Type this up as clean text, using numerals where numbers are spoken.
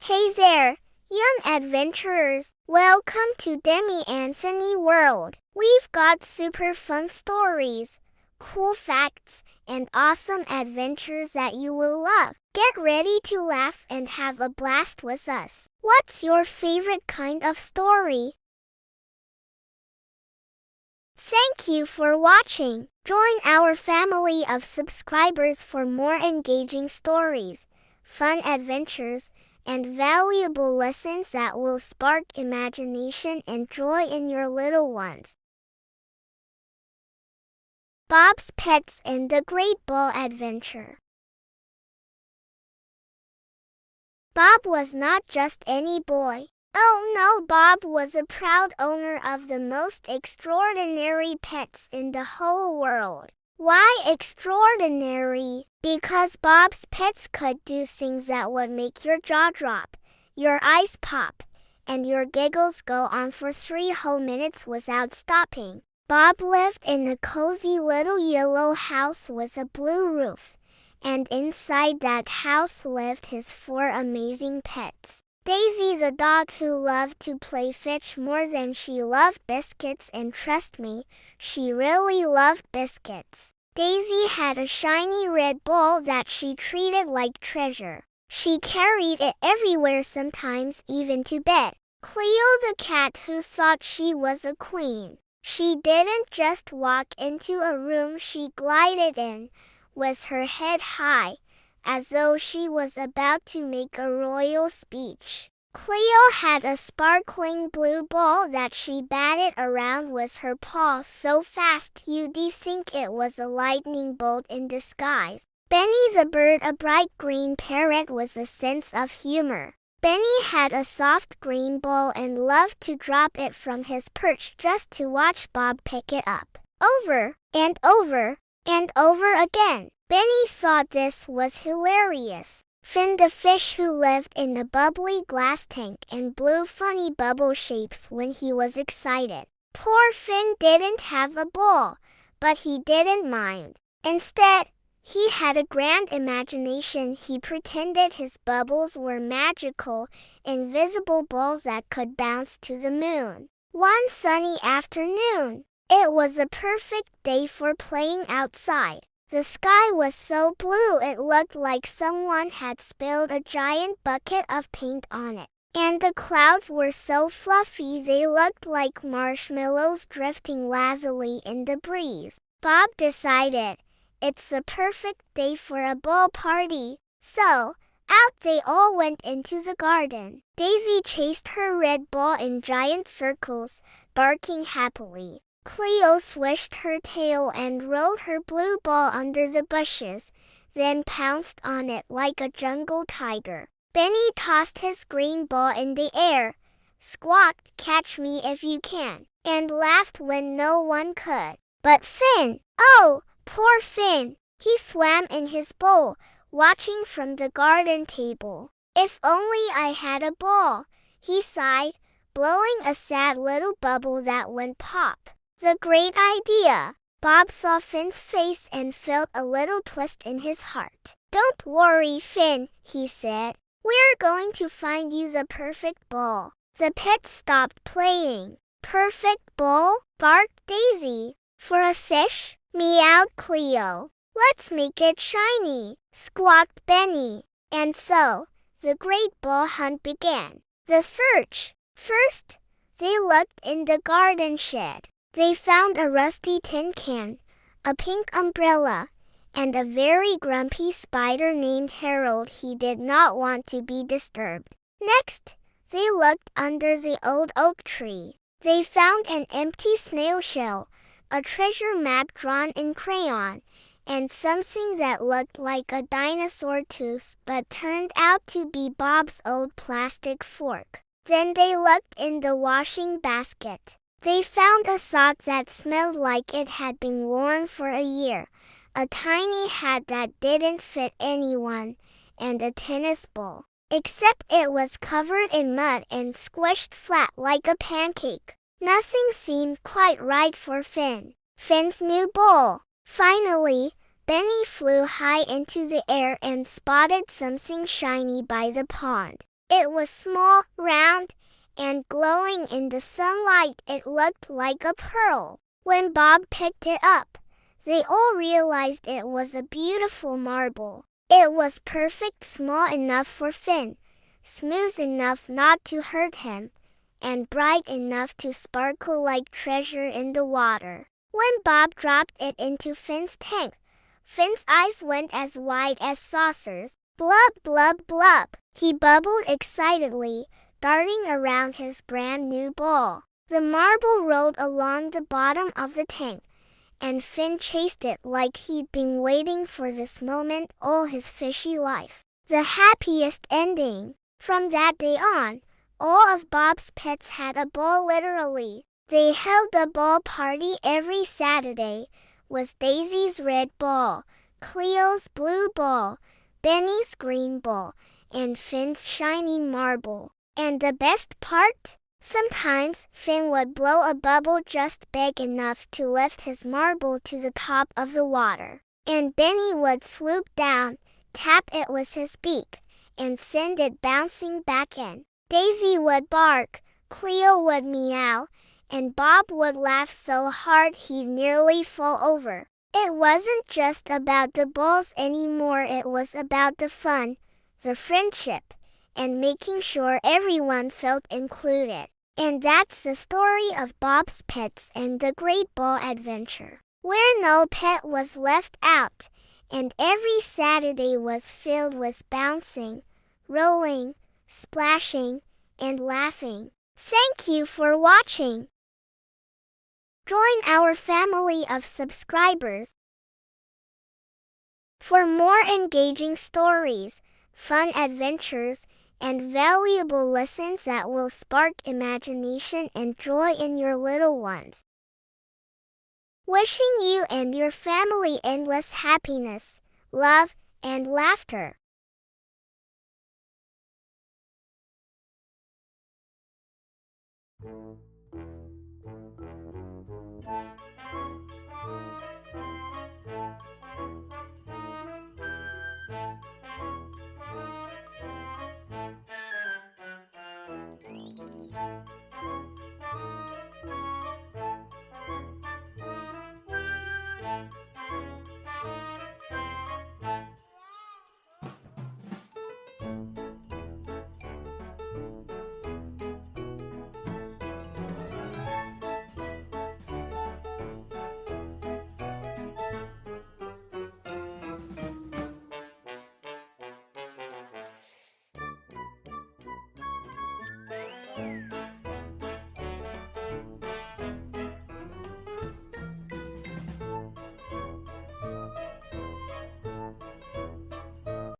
Hey there, young adventurers. Welcome to Demi and Sunny World. We've got super fun stories, cool facts, and awesome adventures that you will love. Get ready to laugh and have a blast with us. What's your favorite kind of story? Thank you for watching. Join our family of subscribers for more engaging stories, fun adventures, and valuable lessons that will spark imagination and joy in your little ones. Bob's Pets and the Great Ball Adventure. Bob was not just any boy. Oh no, Bob was a proud owner of the most extraordinary pets in the whole world. Why extraordinary? Because Bob's pets could do things that would make your jaw drop, your eyes pop, and your giggles go on for 3 whole minutes without stopping. Bob lived in a cozy little yellow house with a blue roof, and inside that house lived his 4 amazing pets. Daisy the dog who loved to play fetch more than she loved biscuits, and trust me, she really loved biscuits. Daisy had a shiny red ball that she treated like treasure. She carried it everywhere, sometimes even to bed. Cleo the cat who thought she was a queen. She didn't just walk into a room, she glided in, with her head high, as though she was about to make a royal speech. Cleo had a sparkling blue ball that she batted around with her paw so fast you'd think it was a lightning bolt in disguise. Benny the bird, a bright green parrot with a sense of humor. Benny had a soft green ball and loved to drop it from his perch just to watch Bob pick it up. Over and over and over again. Benny thought this was hilarious. Finn the fish who lived in a bubbly glass tank and blew funny bubble shapes when he was excited. Poor Finn didn't have a ball, but he didn't mind. Instead, he had a grand imagination. He pretended his bubbles were magical, invisible balls that could bounce to the moon. One sunny afternoon, it was a perfect day for playing outside. The sky was so blue it looked like someone had spilled a giant bucket of paint on it. And the clouds were so fluffy they looked like marshmallows drifting lazily in the breeze. Bob decided, it's a perfect day for a ball party. So, out they all went into the garden. Daisy chased her red ball in giant circles, barking happily. Cleo swished her tail and rolled her blue ball under the bushes, then pounced on it like a jungle tiger. Benny tossed his green ball in the air, squawked, "Catch me if you can," and laughed when no one could. But Finn, oh, poor Finn! He swam in his bowl, watching from the garden table. "If only I had a ball," he sighed, blowing a sad little bubble that went pop. The great idea! Bob saw Finn's face and felt a little twist in his heart. "Don't worry, Finn," he said. "We're going to find you the perfect ball." The pets stopped playing. "Perfect ball?" barked Daisy. "For a fish?" meowed Cleo. "Let's make it shiny," squawked Benny. And so, the great ball hunt began. The search. First, they looked in the garden shed. They found a rusty tin can, a pink umbrella, and a very grumpy spider named Harold. He did not want to be disturbed. Next, they looked under the old oak tree. They found an empty snail shell, a treasure map drawn in crayon, and something that looked like a dinosaur tooth but turned out to be Bob's old plastic fork. Then they looked in the washing basket. They found a sock that smelled like it had been worn for a year, a tiny hat that didn't fit anyone, and a tennis ball. Except it was covered in mud and squished flat like a pancake. Nothing seemed quite right for Finn. Finn's new ball. Finally, Benny flew high into the air and spotted something shiny by the pond. It was small, round, and glowing in the sunlight. It looked like a pearl. When Bob picked it up, they all realized it was a beautiful marble. It was perfect, small enough for Finn, smooth enough not to hurt him, and bright enough to sparkle like treasure in the water. When Bob dropped it into Finn's tank, Finn's eyes went as wide as saucers. Blub, blub, blub. He bubbled excitedly, darting around his brand new ball. The marble rolled along the bottom of the tank, and Finn chased it like he'd been waiting for this moment all his fishy life. The happiest ending. From that day on, all of Bob's pets had a ball literally. They held a ball party every Saturday, with Daisy's red ball, Cleo's blue ball, Benny's green ball, and Finn's shiny marble. And the best part? Sometimes Finn would blow a bubble just big enough to lift his marble to the top of the water. And Benny would swoop down, tap it with his beak, and send it bouncing back in. Daisy would bark, Cleo would meow, and Bob would laugh so hard he'd nearly fall over. It wasn't just about the balls anymore, it was about the fun, the friendship, and making sure everyone felt included. And that's the story of Bob's Pets and the Great Ball Adventure, where no pet was left out, and every Saturday was filled with bouncing, rolling, splashing, and laughing. Thank you for watching. Join our family of subscribers for more engaging stories, fun adventures, and valuable lessons that will spark imagination and joy in your little ones. Wishing you and your family endless happiness, love, and laughter.